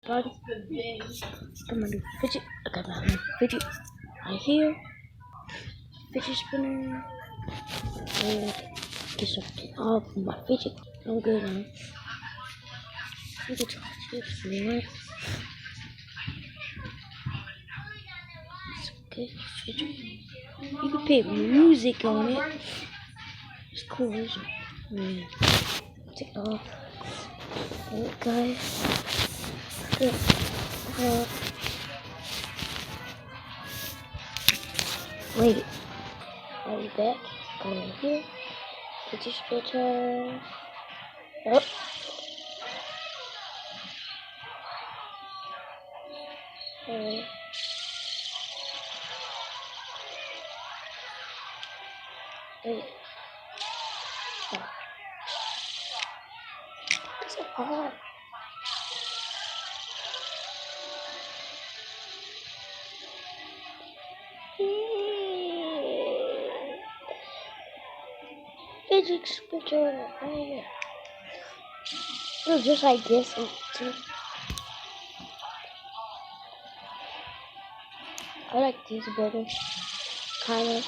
body. Got my new fidget. I got my new fidget right here. Fidget spinner. And get something off my fidget. I'm good now. Fidget chips, man. It's okay. Fidget. You can put music on it. It's cool, isn't it? Yeah. Take it off. Alright, guys. Good. Wait. I'll be back. Go in here. Get your splitter. Up. Alright. Wait. Stop. What's it hard? Fidget spinner. Right. It was just like this. I like these better. Kind of.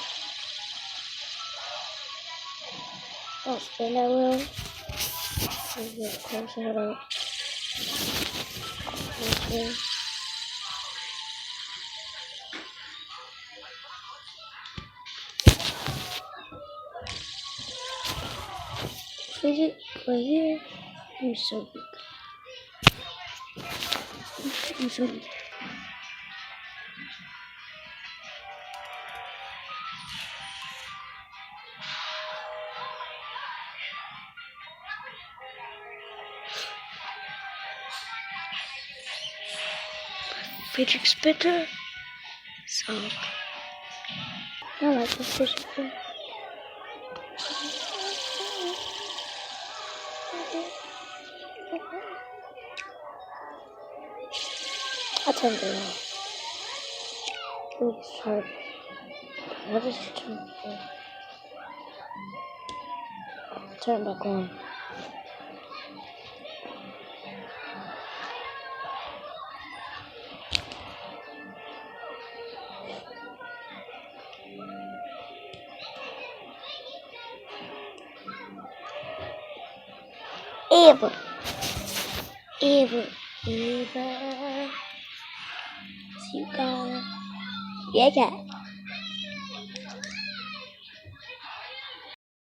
Don't spin that well. Let's get closer to that. Okay. Fidget right here. I'm so big. I'm so big. Fidget spinner. So I like this fidget spinner. I turned it off. Oops, sorry. What is it turn off? Turn it back on. Eva. See you guys. Yeah.